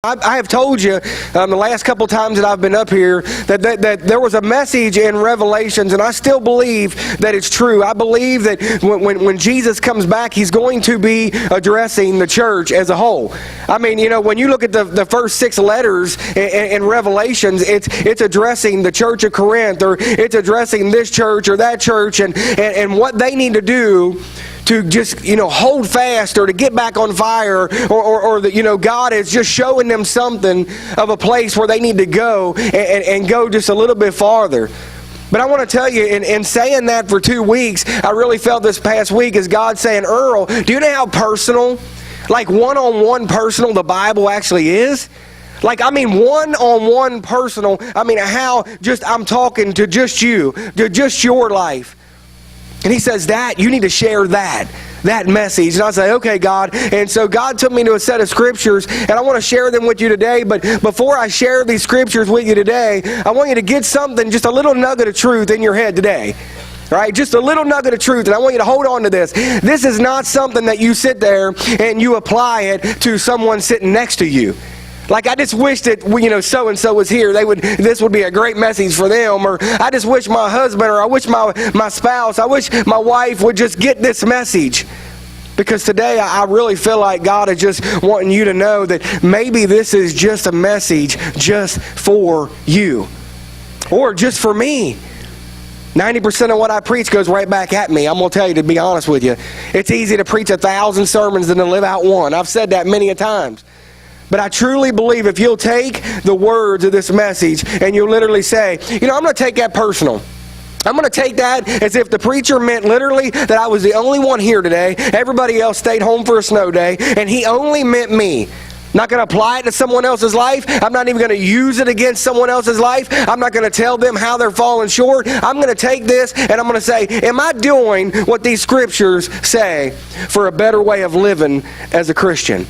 I have told you the last couple times that I've been up here that there was a message in Revelations, and I still believe that it's true. I believe that when Jesus comes back, He's going to be addressing the church as a whole. I mean, when you look at the first 6 letters in Revelations, it's addressing the church of Corinth, or it's addressing this church or that church, and what they need to do to just, hold fast, or to get back on fire, or that, God is just showing them something of a place where they need to go and go just a little bit farther. But I want to tell you, in saying that for 2 weeks, I really felt this past week as God saying, Earl, do you know how personal, like one-on-one personal the Bible actually is? Like, I mean, one-on-one personal, how just I'm talking to just you, to just your life. And He says that, you need to share that message. And I say, okay, God. And so God took me to a set of scriptures, and I want to share them with you today. But before I share these scriptures with you today, I want you to get something, just a little nugget of truth in your head today. Right? Just a little nugget of truth, and I want you to hold on to this. This is not something that you sit there and you apply it to someone sitting next to you. Like, I just wish that, so-and-so was here. This would be a great message for them. Or I just wish my husband, or I wish my spouse, I wish my wife would just get this message. Because today I really feel like God is just wanting you to know that maybe this is just a message just for you. Or just for me. 90% of what I preach goes right back at me. I'm going to tell you, to be honest with you. It's easy to preach 1,000 sermons than to live out one. I've said that many a times. But I truly believe if you'll take the words of this message and you'll literally say, I'm going to take that personal. I'm going to take that as if the preacher meant literally that I was the only one here today. Everybody else stayed home for a snow day, and he only meant me. Not going to apply it to someone else's life. I'm not even going to use it against someone else's life. I'm not going to tell them how they're falling short. I'm going to take this and I'm going to say, am I doing what these scriptures say for a better way of living as a Christian?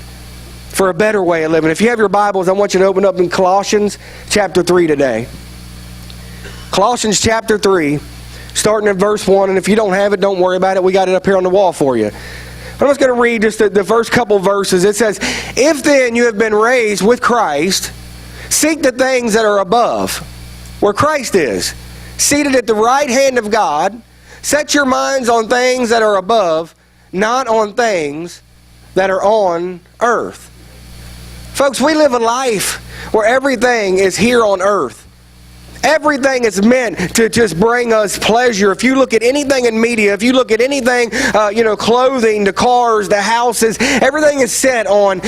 For a better way of living. If you have your Bibles, I want you to open up in Colossians chapter 3 today. Colossians chapter 3, starting at verse 1. And if you don't have it, don't worry about it. We got it up here on the wall for you. I'm just going to read just the first couple verses. It says, if then you have been raised with Christ, seek the things that are above, where Christ is, seated at the right hand of God. Set your minds on things that are above, not on things that are on earth. Folks, we live a life where everything is here on earth. Everything is meant to just bring us pleasure. If you look at anything in media, if you look at anything, clothing, the cars, the houses, everything is set on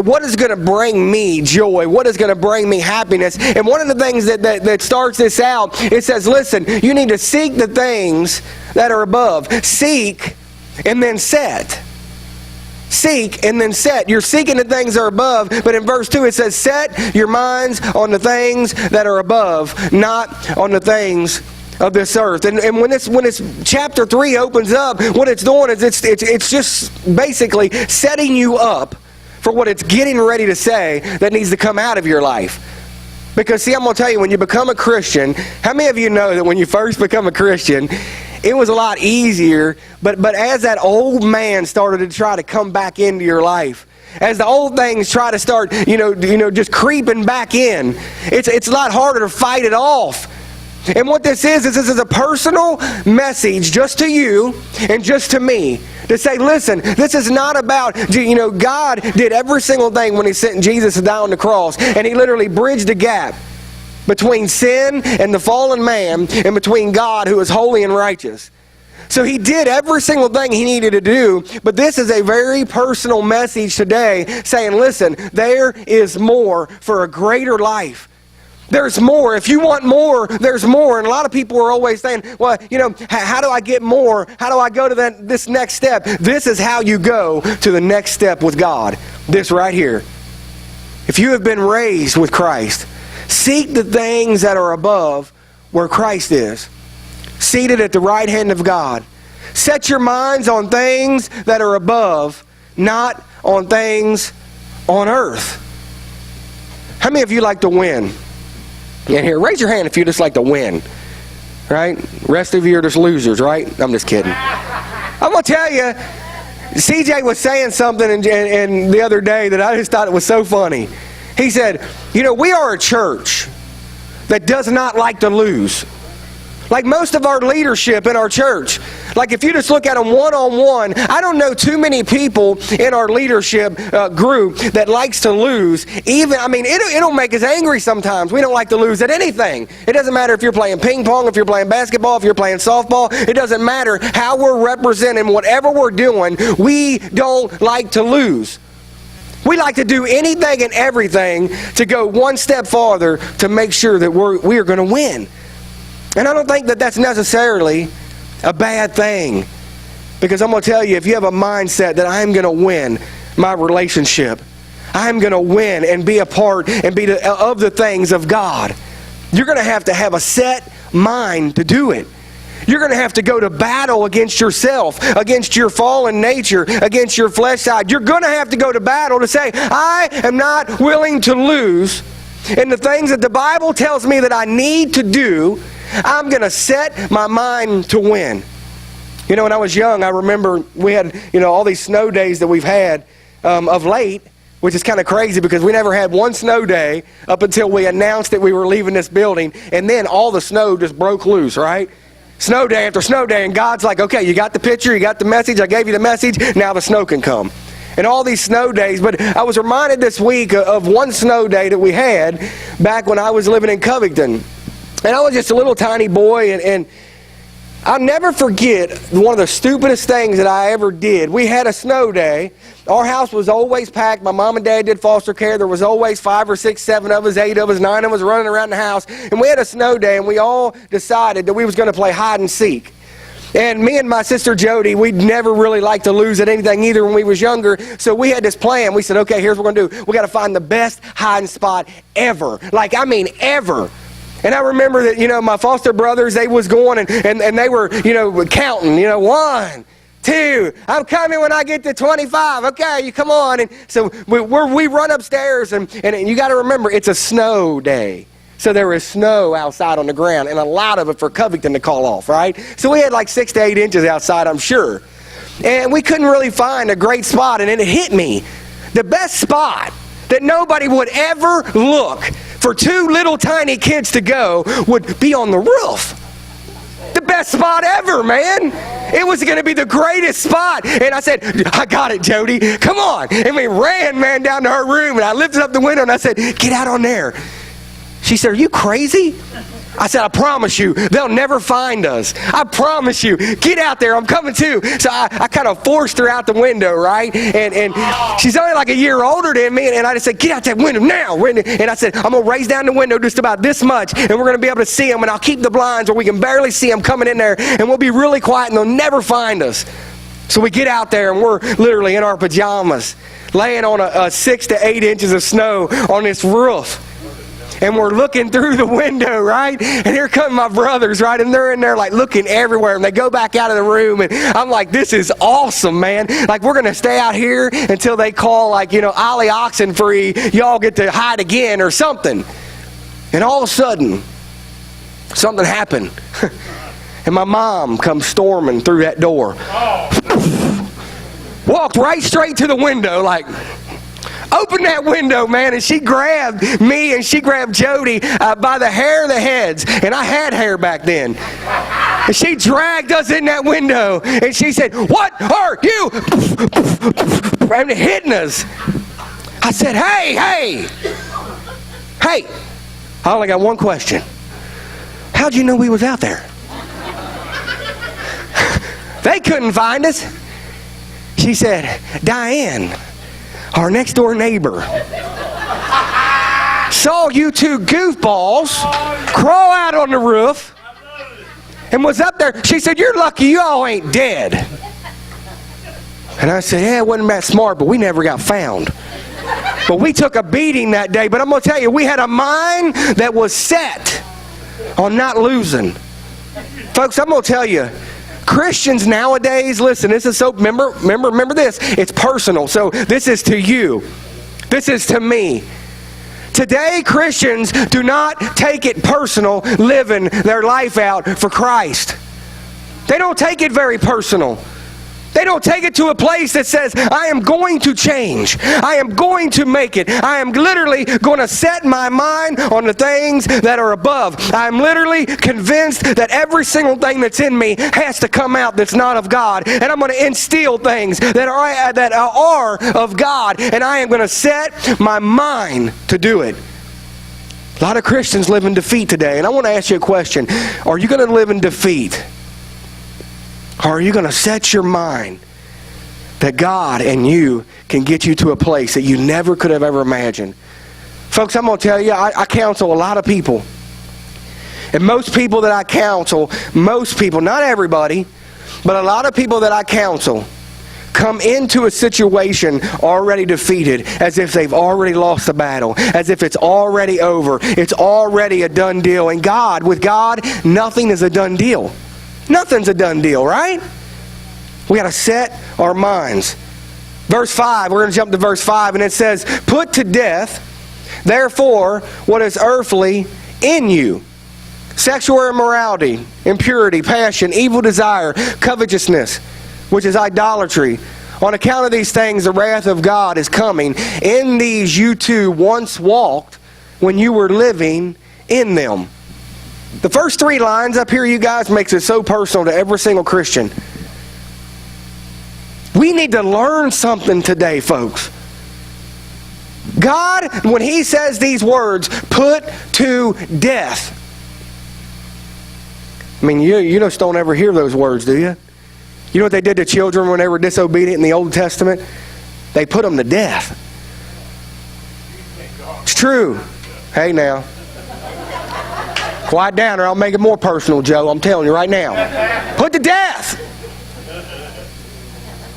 what is going to bring me joy, what is going to bring me happiness. And one of the things that starts this out, it says, listen, you need to seek the things that are above. Seek and then set. Seek and then set. You're seeking the things that are above, but in verse 2 it says, set your minds on the things that are above, not on the things of this earth. And when this chapter 3 opens up, what it's doing is it's just basically setting you up for what it's getting ready to say that needs to come out of your life. Because see, I'm going to tell you, when you become a Christian, how many of you know that when you first become a Christian, it was a lot easier, but as that old man started to try to come back into your life, as the old things try to start, just creeping back in, it's a lot harder to fight it off. And what this is a personal message just to you and just to me. To say, listen, this is not about, God did every single thing when He sent Jesus to die on the cross. And He literally bridged the gap between sin and the fallen man and between God, who is holy and righteous. So He did every single thing He needed to do. But this is a very personal message today saying, listen, there is more for a greater life. There's more. If you want more, there's more. And a lot of people are always saying, well, how do I get more? How do I go to this next step? This is how you go to the next step with God. This right here. If you have been raised with Christ, seek the things that are above, where Christ is, seated at the right hand of God. Set your minds on things that are above, not on things on earth. How many of you like to win? In here, raise your hand if you just like to win. Right? Rest of you are just losers, right? I'm just kidding. I'm going to tell you, CJ was saying something and the other day that I just thought it was so funny. He said, we are a church that does not like to lose. Like most of our leadership in our church, like if you just look at them one-on-one, I don't know too many people in our leadership group that likes to lose. It'll make us angry sometimes. We don't like to lose at anything. It doesn't matter if you're playing ping pong, if you're playing basketball, if you're playing softball. It doesn't matter how we're representing whatever we're doing. We don't like to lose. We like to do anything and everything to go one step farther to make sure that we are going to win. And I don't think that that's necessarily a bad thing. Because I'm going to tell you, if you have a mindset that I'm going to win my relationship, I'm going to win and be a part and be of the things of God, you're going to have a set mind to do it. You're going to have to go to battle against yourself, against your fallen nature, against your flesh side. You're going to have to go to battle to say, I am not willing to lose. And the things that the Bible tells me that I need to do, I'm going to set my mind to win. When I was young, I remember we had, all these snow days that we've had of late, which is kind of crazy because we never had one snow day up until we announced that we were leaving this building, and then all the snow just broke loose, right? Snow day after snow day, and God's like, okay, you got the picture, you got the message, I gave you the message, now the snow can come. And all these snow days, but I was reminded this week of one snow day that we had back when I was living in Covington. And I was just a little tiny boy, and I'll never forget one of the stupidest things that I ever did. We had a snow day. Our house was always packed. My mom and dad did foster care. There was always 5 or 6, 7 of us, 8 of us, 9 of us running around the house. And we had a snow day, and we all decided that we was going to play hide and seek. And me and my sister Jody, we'd never really liked to lose at anything either when we was younger. So we had this plan. We said, okay, here's what we're going to do. We got to find the best hiding spot ever. Ever. And I remember that, my foster brothers, they was going and they were, counting, 1, 2, I'm coming when I get to 25. Okay, you come on. And so we run upstairs and you got to remember, it's a snow day. So there was snow outside on the ground and a lot of it for Covington to call off, right? So we had like 6 to 8 inches outside, I'm sure. And we couldn't really find a great spot. And then it hit me. The best spot that nobody would ever look for 2 little tiny kids to go would be on the roof. The best spot ever, man. It was going to be the greatest spot. And I said, I got it, Jody. Come on. And we ran, man, down to her room. And I lifted up the window and I said, get out on there. She said, are you crazy? I said, I promise you, they'll never find us. I promise you. Get out there. I'm coming too. So I kind of forced her out the window, right? And she's only like a year older than me. And I just said, get out that window now. And I said, I'm going to raise down the window just about this much. And we're going to be able to see them. And I'll keep the blinds where we can barely see them coming in there. And we'll be really quiet and they'll never find us. So we get out there and we're literally in our pajamas, laying on a 6 to 8 inches of snow on this roof. And we're looking through the window, right? And here come my brothers, right? And they're in there like looking everywhere. And they go back out of the room. And I'm like, this is awesome, man. Like, we're going to stay out here until they call, like, Ollie Oxenfree, y'all get to hide again or something. And all of a sudden, something happened. And my mom comes storming through that door. Walked right straight to the window, like, opened that window, man, and she grabbed me and she grabbed Jody by the hair of the heads. And I had hair back then. And she dragged us in that window. And she said, what are you? And hitting us. I said, hey. I only got one question. How'd you know we was out there? They couldn't find us. She said, Diane, our next door neighbor, saw you 2 goofballs crawl out on the roof and was up there. She said, you're lucky you all ain't dead. And I said, yeah, it wasn't that smart, but we never got found. But we took a beating that day. But I'm going to tell you, we had a mind that was set on not losing. Folks, I'm going to tell you, Christians nowadays, listen, this is so, remember this, it's personal. So this is to you. This is to me. Today, Christians do not take it personal living their life out for Christ. They don't take it very personal. They don't take it to a place that says, I am going to change. I am going to make it. I am literally going to set my mind on the things that are above. I am literally convinced that every single thing that's in me has to come out that's not of God. And I'm going to instill things that are of God. And I am going to set my mind to do it. A lot of Christians live in defeat today. And I want to ask you a question. Are you going to live in defeat? Or are you going to set your mind that God and you can get you to a place that you never could have ever imagined? Folks, I'm going to tell you, I counsel a lot of people. And most people that I counsel, most people, not everybody, but a lot of people that I counsel come into a situation already defeated, as if they've already lost the battle, as if it's already over. It's already a done deal. And with God, nothing is a done deal. Nothing's a done deal, right? We got to set our minds. Verse 5, we're going to jump to verse 5, and it says, put to death, therefore, what is earthly in you. Sexual immorality, impurity, passion, evil desire, covetousness, which is idolatry. On account of these things, the wrath of God is coming. In these you too once walked when you were living in them. The first 3 lines up here, you guys, makes it so personal to every single Christian. We need to learn something today, folks. God, when He says these words, put to death. I mean, you just don't ever hear those words, do you? You know what they did to children when they were disobedient in the Old Testament? They put them to death. It's true. Hey now. Quiet down or I'll make it more personal, Joe. I'm telling you right now. Put to death.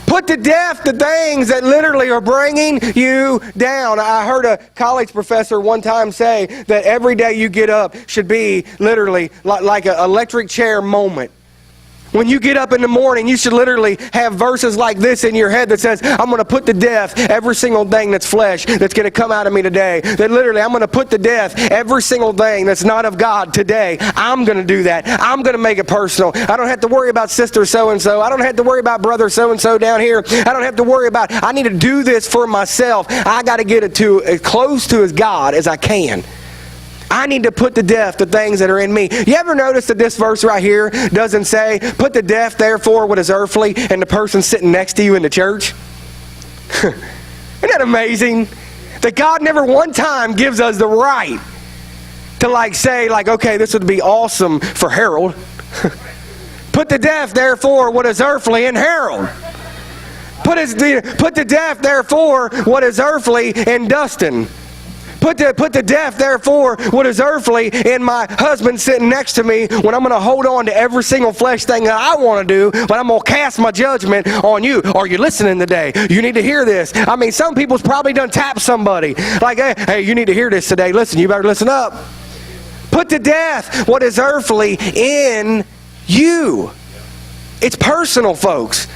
Put to death the things that literally are bringing you down. I heard a college professor one time say that every day you get up should be literally like an electric chair moment. When you get up in the morning, you should literally have verses like this in your head that says, I'm going to put to death every single thing that's flesh that's going to come out of me today. That literally, I'm going to put to death every single thing that's not of God today. I'm going to do that. I'm going to make it personal. I don't have to worry about sister so-and-so. I don't have to worry about brother so-and-so down here. I don't have to worry about, I need to do this for myself. I got to get it to as close to as God as I can. I need to put to death the things that are in me. You ever notice that this verse right here doesn't say, put to death, therefore, what is earthly, and the person sitting next to you in the church? Isn't that amazing? That God never one time gives us the right to say, okay, this would be awesome for Harold. Put to death, therefore, what is earthly in Harold. Put to death, therefore, what is earthly in Dustin. Put to death, therefore, what is earthly in my husband sitting next to me when I'm going to hold on to every single flesh thing that I want to do, but I'm going to cast my judgment on you. Are you listening today? You need to hear this. I mean, some people's probably done tapped somebody. Like, hey, you need to hear this today. Listen, you better listen up. Put to death what is earthly in you. It's personal, folks.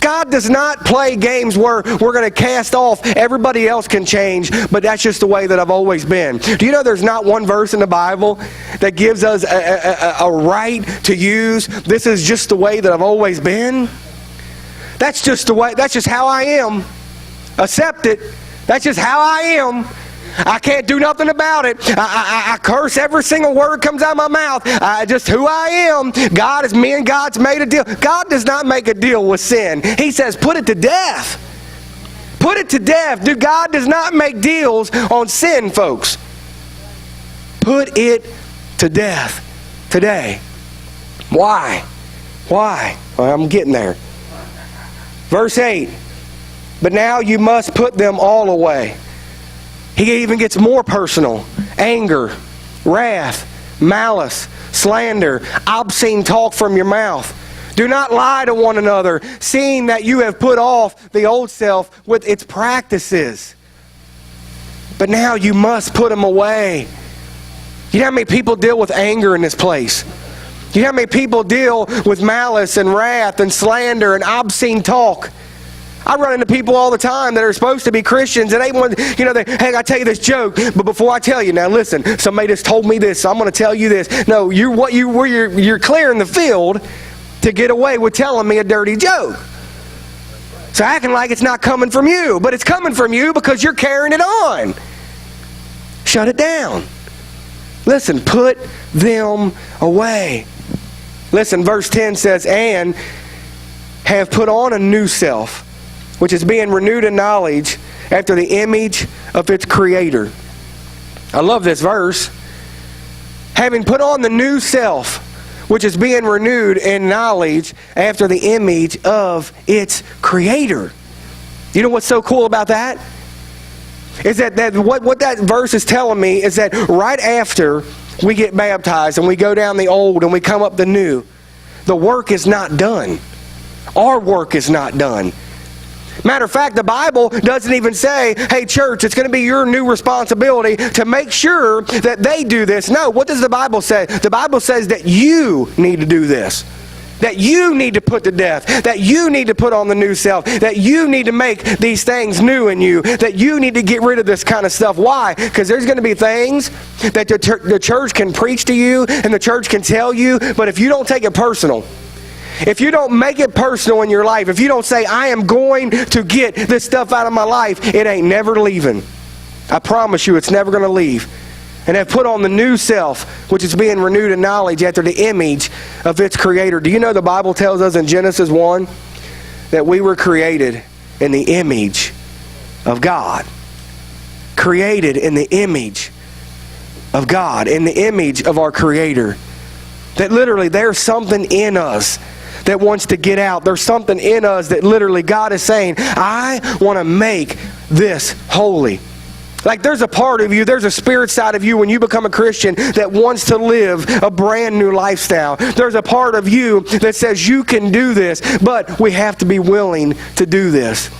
God does not play games where we're going to cast off everybody else can change, but that's just the way that I've always been. Do you know there's not one verse in the Bible that gives us a right to use, this is just the way that I've always been? That's just the way, that's just how I am. Accept it. That's just how I am. I can't do nothing about it. I curse every single word comes out of my mouth. Just who I am. Me and God's made a deal. God does not make a deal with sin. He says, put it to death. Put it to death. Dude, God does not make deals on sin, folks. Put it to death today. Why? Well, I'm getting there. Verse 8. But now you must put them all away. He even gets more personal. Anger, wrath, malice, slander, obscene talk from your mouth. Do not lie to one another, seeing that you have put off the old self with its practices. But now you must put them away. You know how many people deal with anger in this place? You know how many people deal with malice and wrath and slander and obscene talk? I run into people all the time that are supposed to be Christians, and hey, I tell you this joke, but before I tell you, now listen, somebody just told me this, so I'm going to tell you this. No, you're clearing the field to get away with telling me a dirty joke. So acting like it's not coming from you, but it's coming from you because you're carrying it on. Shut it down. Listen, put them away. Listen, verse 10 says, and have put on a new self, which is being renewed in knowledge after the image of its creator. I love this verse. Having put on the new self, which is being renewed in knowledge after the image of its creator. You know what's so cool about that? Is that what that verse is telling me is that right after we get baptized and we go down the old and we come up the new, the work is not done. Our work is not done. Matter of fact, the Bible doesn't even say, hey church, it's going to be your new responsibility to make sure that they do this. No, what does the Bible say? The Bible says that you need to do this. That you need to put to death. That you need to put on the new self. That you need to make these things new in you. That you need to get rid of this kind of stuff. Why? Because there's going to be things that the church can preach to you and the church can tell you, but if you don't take it personal, if you don't make it personal in your life, if you don't say, I am going to get this stuff out of my life, it ain't never leaving. I promise you it's never going to leave. And have put on the new self, which is being renewed in knowledge after the image of its creator. Do you know the Bible tells us in Genesis 1 that we were created in the image of God? Created in the image of God, in the image of our creator. That literally there's something in us that wants to get out. There's something in us that literally God is saying, I want to make this holy. Like there's a part of you, there's a spirit side of you when you become a Christian that wants to live a brand new lifestyle. There's a part of you that says you can do this, but we have to be willing to do this.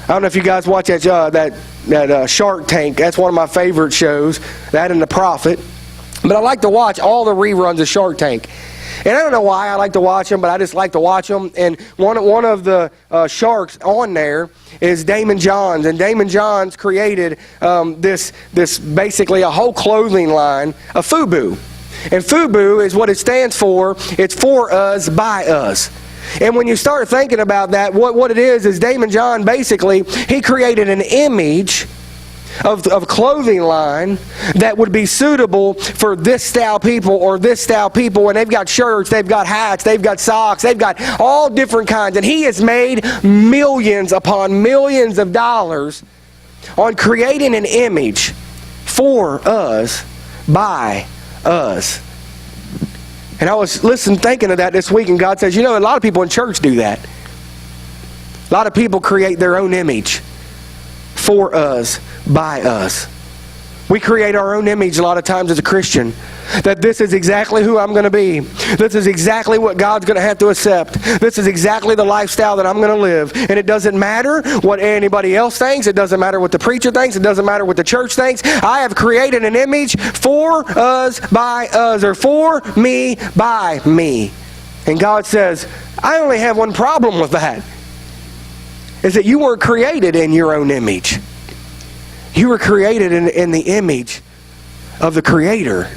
I don't know if you guys watch that Shark Tank. That's one of my favorite shows, that and The Prophet. But I like to watch all the reruns of Shark Tank. And I don't know why I like to watch them, but I just like to watch them. And one of the sharks on there is Damon Johns. And Damon Johns created this basically a whole clothing line of FUBU. And FUBU is what it stands for. It's for us, by us. And when you start thinking about that, what it is Damon John basically, he created an image of clothing line that would be suitable for this style people or this style people, and they've got shirts, they've got hats, they've got socks, they've got all different kinds, and he has made millions upon millions of dollars on creating an image for us, by us. And I was thinking of that this week, and God says, you know, a lot of people in church do that. A lot of people create their own image for us, by us. We create our own image a lot of times as a Christian. That this is exactly who I'm going to be. This is exactly what God's going to have to accept. This is exactly the lifestyle that I'm going to live. And it doesn't matter what anybody else thinks. It doesn't matter what the preacher thinks. It doesn't matter what the church thinks. I have created an image for us, by us, or for me, by me. And God says, I only have one problem with that. Is that you weren't created in your own image. You were created in the image of the Creator.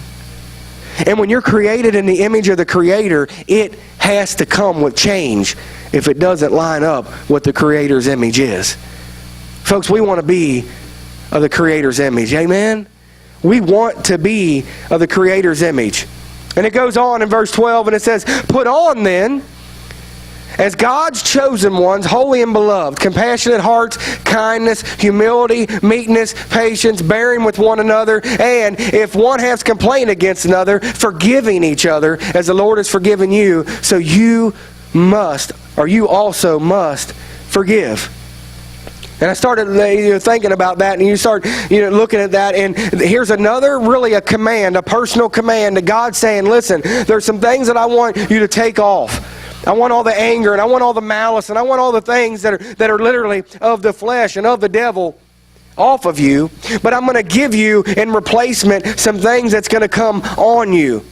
And when you're created in the image of the Creator, it has to come with change if it doesn't line up what the Creator's image is. Folks, we want to be of the Creator's image. Amen? We want to be of the Creator's image. And it goes on in verse 12 and it says, put on then, as God's chosen ones, holy and beloved, compassionate hearts, kindness, humility, meekness, patience, bearing with one another, and if one has complaint against another, forgiving each other, as the Lord has forgiven you, so you also must forgive. And I started thinking about that, and you start looking at that, and here's another really a command, a personal command to God saying, listen, there's some things that I want you to take off. I want all the anger, and I want all the malice, and I want all the things that are literally of the flesh and of the devil off of you. But I'm going to give you in replacement some things that's going to come on you.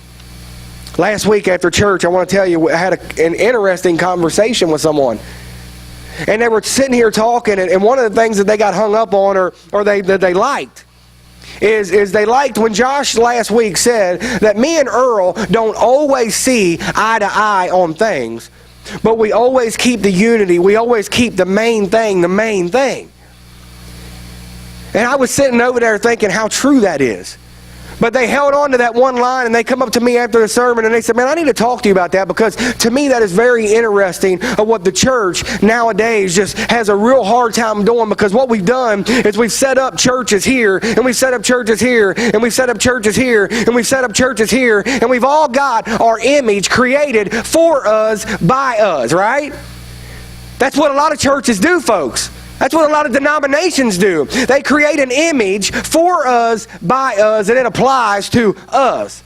Last week after church, I want to tell you, I had an interesting conversation with someone. And they were sitting here talking, and one of the things that they got hung up on or they liked is they liked when Josh last week said that me and Earl don't always see eye to eye on things, But we always keep the unity. We always keep the main thing the main thing. And I was sitting over there thinking how true that is. But they held on to that one line, and they come up to me after the sermon, and they said, man, I need to talk to you about that, because to me that is very interesting of what the church nowadays just has a real hard time doing. Because what we've done is we've set up churches here, and we've set up churches here, and we've set up churches here, and we've set up churches here, and we've all got our image created for us, by us, right? That's what a lot of churches do, folks. That's what a lot of denominations do. They create an image for us, by us, and it applies to us.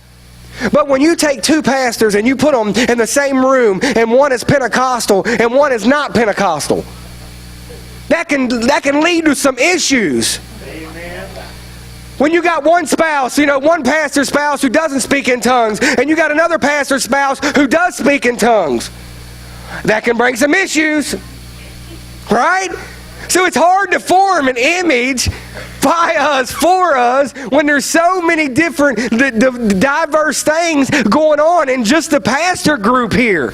But when you take two pastors and you put them in the same room, and one is Pentecostal and one is not Pentecostal, that can lead to some issues. Amen. When you got one spouse, one pastor's spouse who doesn't speak in tongues, and you got another pastor's spouse who does speak in tongues, that can bring some issues, right? So it's hard to form an image by us, for us, when there's so many different diverse things going on in just the pastor group here.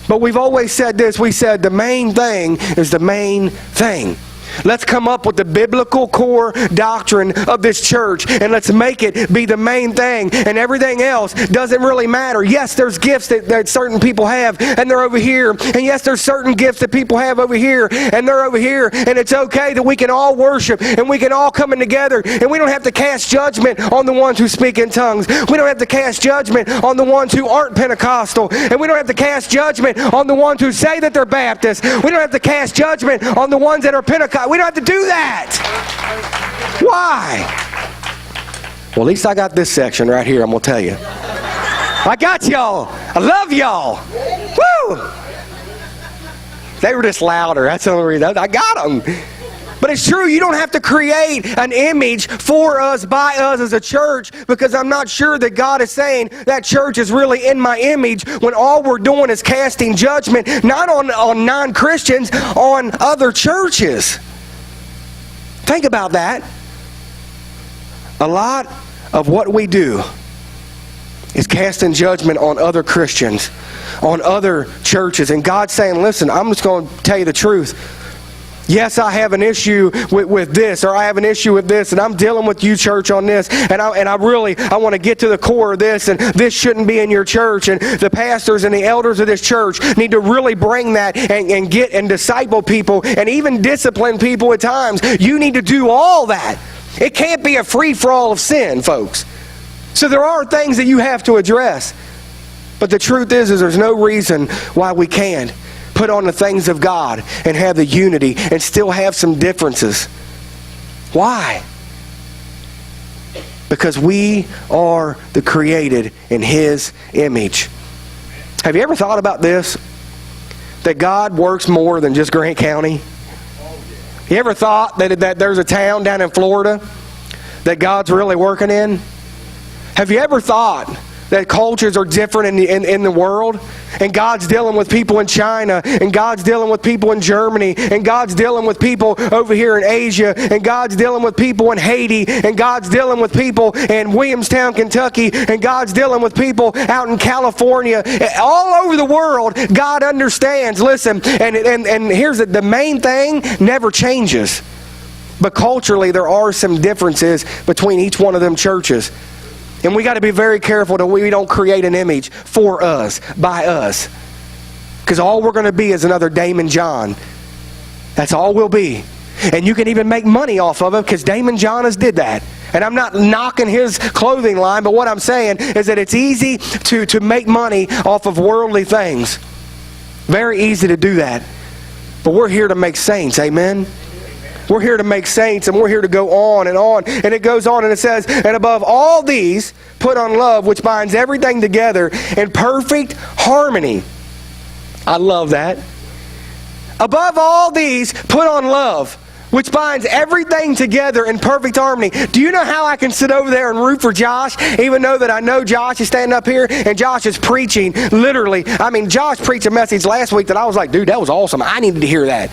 But we've always said this. We said the main thing is the main thing. Let's come up with the biblical core doctrine of this church, and let's make it be the main thing, and everything else doesn't really matter. Yes, there's gifts that certain people have, and they're over here. And yes, there's certain gifts that people have over here, and they're over here. And it's okay that we can all worship, and we can all come in together, and we don't have to cast judgment on the ones who speak in tongues. We don't have to cast judgment on the ones who aren't Pentecostal, and we don't have to cast judgment on the ones who say that they're Baptist. We don't have to cast judgment on the ones that are Pentecostal. We don't have to do that. Why? Well, at least I got this section right here, I'm going to tell you. I got y'all. I love y'all. Woo! They were just louder. That's the only reason. I got them. But it's true, you don't have to create an image for us, by us as a church, because I'm not sure that God is saying that church is really in my image, when all we're doing is casting judgment, not on non-Christians, on other churches. Think about that. A lot of what we do is casting judgment on other Christians, on other churches. And God's saying, listen, I'm just going to tell you the truth. Yes, I have an issue with this, or I have an issue with this, and I'm dealing with you, church, on this, and I want to get to the core of this, and this shouldn't be in your church, and the pastors and the elders of this church need to really bring that and get and disciple people, and even discipline people at times. You need to do all that. It can't be a free-for-all of sin, folks. So there are things that you have to address, but the truth is there's no reason why we can't put on the things of God and have the unity and still have some differences. Why? Because we are the created in His image. Have you ever thought about this? That God works more than just Grant County? You ever thought that there's a town down in Florida that God's really working in? Have you ever thought that cultures are different in the world, and God's dealing with people in China, and God's dealing with people in Germany, and God's dealing with people over here in Asia, and God's dealing with people in Haiti, and God's dealing with people in Williamstown, Kentucky, and God's dealing with people out in California, all over the world. God understands. Listen, and here's the main thing: never changes. But culturally, there are some differences between each one of them churches. And we got to be very careful that we don't create an image for us, by us. Because all we're going to be is another Damon John. That's all we'll be. And you can even make money off of it, because Damon John has did that. And I'm not knocking his clothing line, but what I'm saying is that it's easy to make money off of worldly things. Very easy to do that. But we're here to make saints, amen? We're here to make saints, and we're here to go on. And it goes on, and it says, and above all these, put on love, which binds everything together in perfect harmony. I love that. Above all these, put on love, which binds everything together in perfect harmony. Do you know how I can sit over there and root for Josh, even though that I know Josh is standing up here, and Josh is preaching, literally. I mean, Josh preached a message last week that I was like, dude, that was awesome. I needed to hear that.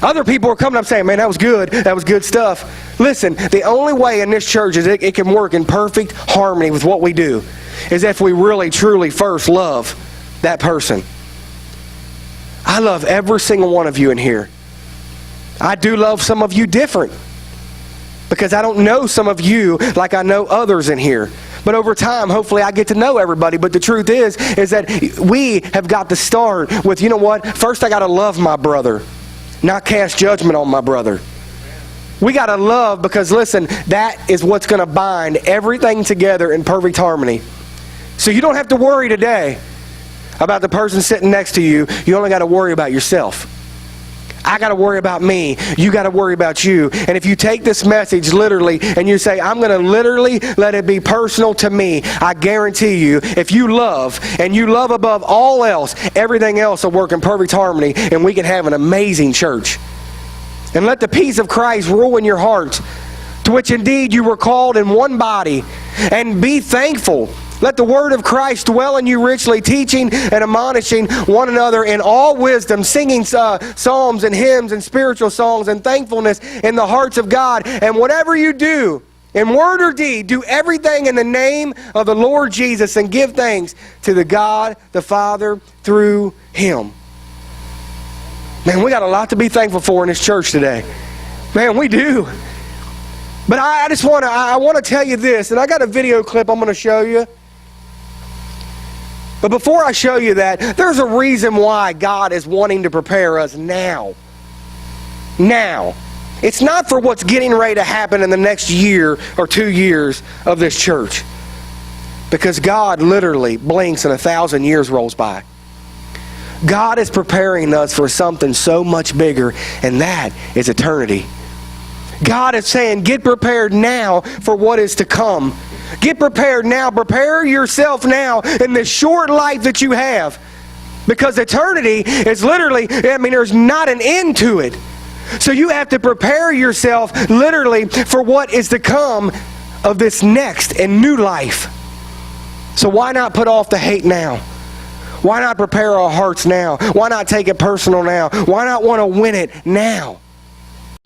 Other people are coming up saying, man, that was good. That was good stuff. Listen, the only way in this church is it can work in perfect harmony with what we do is if we really, truly first love that person. I love every single one of you in here. I do love some of you different because I don't know some of you like I know others in here. But over time, hopefully I get to know everybody. But the truth is that we have got to start with, you know what? First I got to love my brother, not cast judgment on my brother. We got to love because, listen, that is what's going to bind everything together in perfect harmony. So you don't have to worry today about the person sitting next to you. You only got to worry about yourself. I got to worry about me. You got to worry about you. And if you take this message literally and you say, I'm going to literally let it be personal to me, I guarantee you, if you love and you love above all else, everything else will work in perfect harmony and we can have an amazing church. And let the peace of Christ rule in your heart, to which indeed you were called in one body, and be thankful. Let the word of Christ dwell in you richly, teaching and admonishing one another in all wisdom, singing psalms and hymns and spiritual songs and thankfulness in the hearts of God. And whatever you do, in word or deed, do everything in the name of the Lord Jesus and give thanks to the God, the Father, through Him. Man, we got a lot to be thankful for in this church today. Man, we do. But I just want to tell you this, and I got a video clip I'm going to show you. But before I show you that, there's a reason why God is wanting to prepare us now. Now. It's not for what's getting ready to happen in the next year or 2 years of this church. Because God literally blinks and 1,000 years rolls by. God is preparing us for something so much bigger, and that is eternity. God is saying, get prepared now for what is to come. Get prepared now. Prepare yourself now in this short life that you have. Because eternity is literally, there's not an end to it. So you have to prepare yourself literally for what is to come of this next and new life. So why not put off the hate now? Why not prepare our hearts now? Why not take it personal now? Why not want to win it now?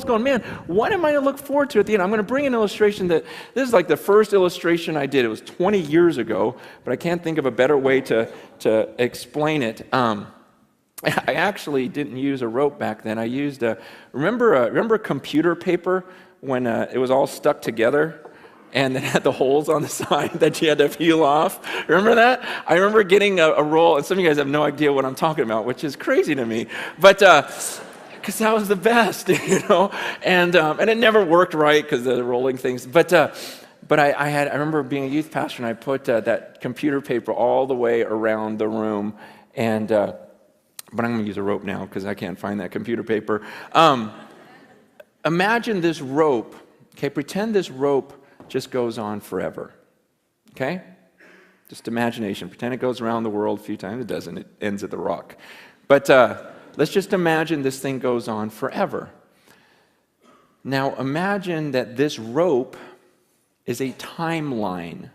Going, man, what am I to look forward to at the end? I'm going to bring an illustration that, this is like the first illustration I did. It was 20 years ago, but I can't think of a better way to explain it. I actually didn't use a rope back then. I used remember computer paper when it was all stuck together? And it had the holes on the side that you had to peel off. Remember that? I remember getting a roll, and some of you guys have no idea what I'm talking about, which is crazy to me. But because that was the best, and it never worked right because of the rolling things. But I remember being a youth pastor, and I put that computer paper all the way around the room, and but I'm going to use a rope now because I can't find that computer paper. Imagine this rope. Okay, pretend this rope just goes on forever. Okay? Just imagination. Pretend it goes around the world a few times. It doesn't. It ends at the rock. But let's just imagine this thing goes on forever. Now imagine that this rope is a timeline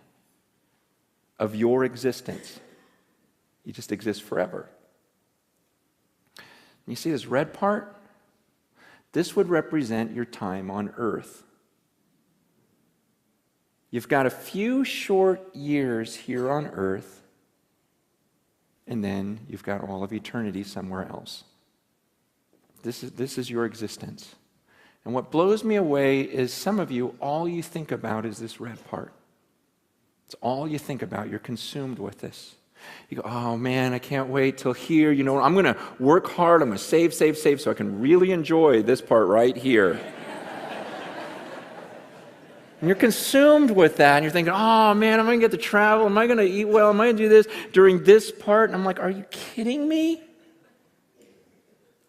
of your existence. You just exist forever. You see this red part? This would represent your time on earth. You've got a few short years here on earth, and then you've got all of eternity somewhere else. This is your existence. And what blows me away is some of you, all you think about is this red part. It's all you think about. You're consumed with this. You go, oh man, I can't wait till here. I'm going to work hard. I'm going to save so I can really enjoy this part right here. And you're consumed with that, and you're thinking, oh man, am I going to get to travel? Am I going to eat well? Am I going to do this during this part? And I'm like, are you kidding me?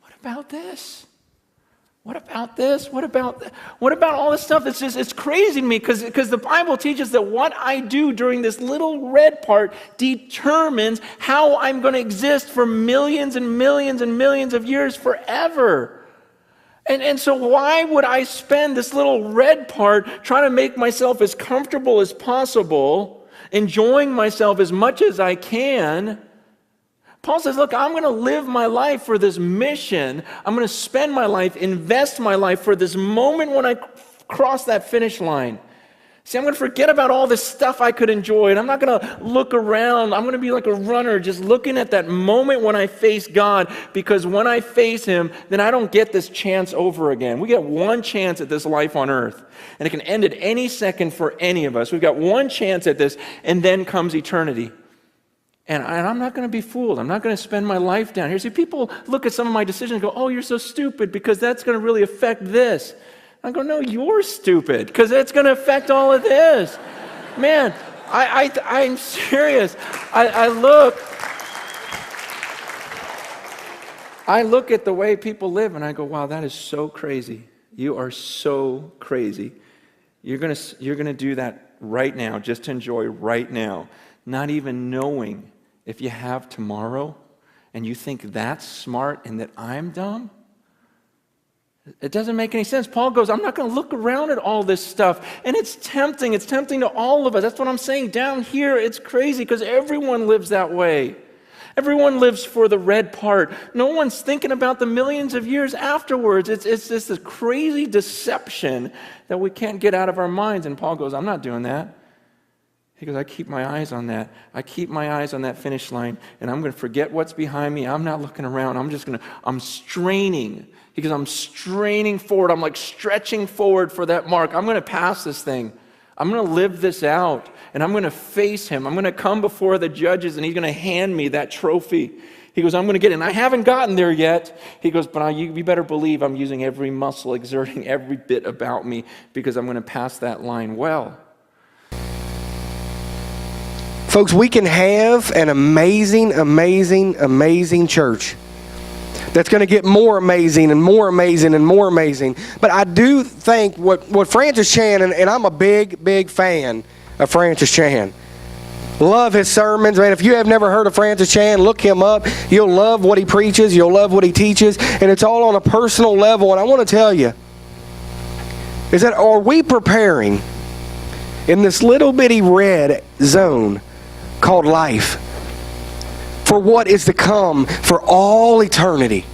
What about this? What about this? What about all this stuff? It's crazy to me because the Bible teaches that what I do during this little red part determines how I'm going to exist for millions and millions and millions of years forever. And so why would I spend this little red part trying to make myself as comfortable as possible, enjoying myself as much as I can? Paul says, look, I'm going to live my life for this mission. I'm going to spend my life, invest my life for this moment when I cross that finish line. See, I'm going to forget about all this stuff I could enjoy, and I'm not going to look around. I'm going to be like a runner, just looking at that moment when I face God, because when I face him, then I don't get this chance over again. We get one chance at this life on earth, and it can end at any second for any of us. We've got one chance at this, and then comes eternity. And I'm not going to be fooled. I'm not going to spend my life down here. See, people look at some of my decisions and go, oh, you're so stupid because that's going to really affect this. I go, no, you're stupid, because it's going to affect all of this. Man, I'm serious. I look at the way people live, and I go, wow, that is so crazy. You are so crazy. You're going to do that right now, just to enjoy right now, not even knowing if you have tomorrow, and you think that's smart and that I'm dumb? It doesn't make any sense. Paul goes, I'm not going to look around at all this stuff. And it's tempting. It's tempting to all of us. That's what I'm saying. Down here, it's crazy because everyone lives that way. Everyone lives for the red part. No one's thinking about the millions of years afterwards. It's just this crazy deception that we can't get out of our minds. And Paul goes, I'm not doing that. He goes, I keep my eyes on that. I keep my eyes on that finish line, and I'm going to forget what's behind me. I'm not looking around. I'm straining. He goes, I'm straining forward. I'm like stretching forward for that mark. I'm going to pass this thing. I'm going to live this out, and I'm going to face him. I'm going to come before the judges, and he's going to hand me that trophy. He goes, I'm going to get it. And I haven't gotten there yet. He goes, but you better believe I'm using every muscle, exerting every bit about me, because I'm going to pass that line well. Folks, we can have an amazing, amazing, amazing church that's going to get more amazing and more amazing and more amazing. But I do think what Francis Chan, and I'm a big, big fan of Francis Chan. Love his sermons, man. If you have never heard of Francis Chan, look him up. You'll love what he preaches. You'll love what he teaches. And it's all on a personal level. And I want to tell you, is that are we preparing in this little bitty red zone called life for what is to come for all eternity?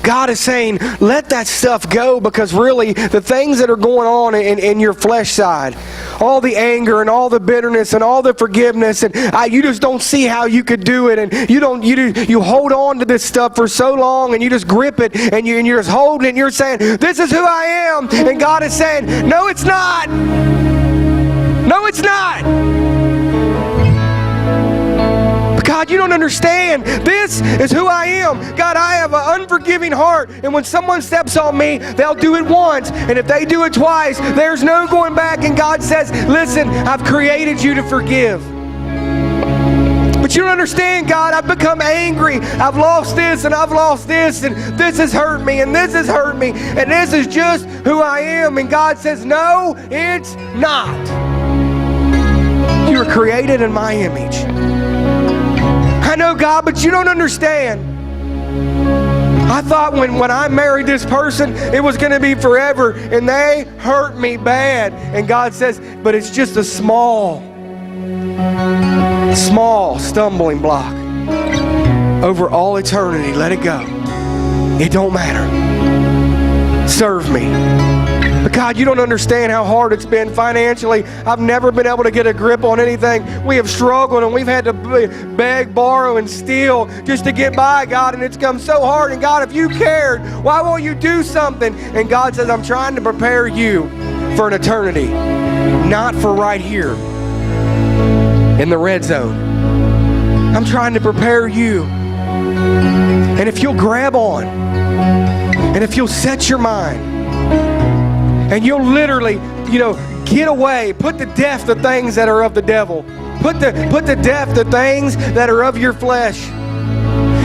God is saying, let that stuff go, because really the things that are going on in your flesh side, all the anger and all the bitterness and all the forgiveness, and you just don't see how you could do it, and you hold on to this stuff for so long, and you just grip it, and you're just holding it, and you're saying, this is who I am, and God is saying, no, it's not. No, it's not. God, you don't understand. This is who I am. God, I have an unforgiving heart. And when someone steps on me, they'll do it once. And if they do it twice, there's no going back. And God says, listen, I've created you to forgive. But you don't understand, God. I've become angry. I've lost this and I've lost this. And this has hurt me and this has hurt me. And this is just who I am. And God says, no, it's not. You were created in my image. I know, God, but you don't understand. I thought when I married this person, it was going to be forever, and they hurt me bad. And God says, but it's just a small stumbling block. Over all eternity, let it go. It don't matter. Serve me. But God, you don't understand how hard it's been financially. I've never been able to get a grip on anything. We have struggled, and we've had to beg, borrow, and steal just to get by, God, and it's come so hard. And God, if you cared, why won't you do something? And God says, I'm trying to prepare you for an eternity, not for right here in the red zone. I'm trying to prepare you. And if you'll grab on, and if you'll set your mind, and you'll literally, get away. Put to death the things that are of the devil. Put to death the things that are of your flesh.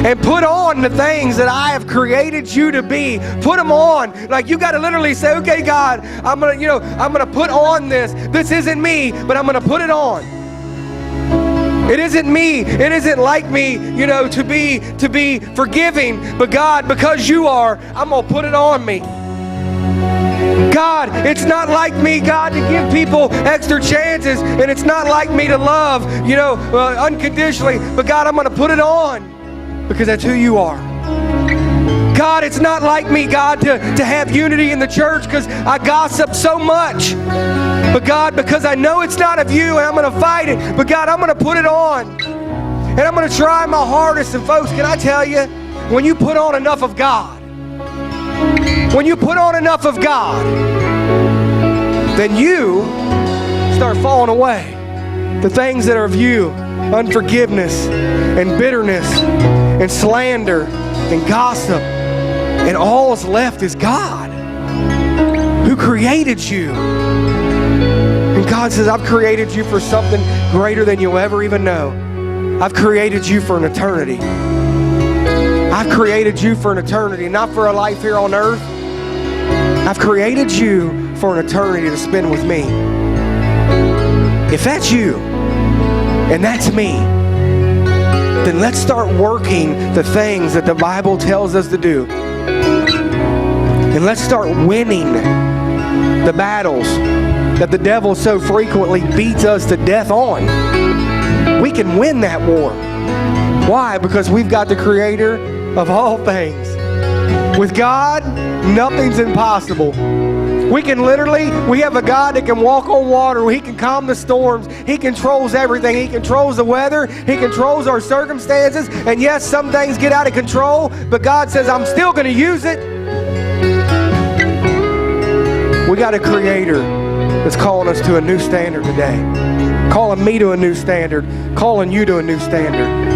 And put on the things that I have created you to be. Put them on. Like, you got to literally say, okay, God, I'm gonna put on this. This isn't me, but I'm gonna put it on. It isn't me. It isn't like me, to be forgiving. But God, because you are, I'm gonna put it on me. God, it's not like me, God, to give people extra chances, and it's not like me to love, unconditionally, but God, I'm going to put it on because that's who you are. God, it's not like me, God, to have unity in the church because I gossip so much. But God, because I know it's not of you and I'm going to fight it, but God, I'm going to put it on. And I'm going to try my hardest. And folks, can I tell you, when you put on enough of God, when you put on enough of God, then you start falling away. The things that are of you, unforgiveness and bitterness and slander and gossip, and all that's left is God, who created you. And God says, I've created you for something greater than you'll ever even know. I've created you for an eternity. I've created you for an eternity, not for a life here on earth. I've created you for an eternity to spend with me. If that's you, and that's me, then let's start working the things that the Bible tells us to do. And let's start winning the battles that the devil so frequently beats us to death on. We can win that war. Why? Because we've got the creator of all things. With God, nothing's impossible. We have a God that can walk on water. He can calm the storms. He controls everything. He controls the weather. He controls our circumstances. And yes, some things get out of control, but God says, I'm still going to use it. We got a creator that's calling us to a new standard today. Calling me to a new standard. Calling you to a new standard.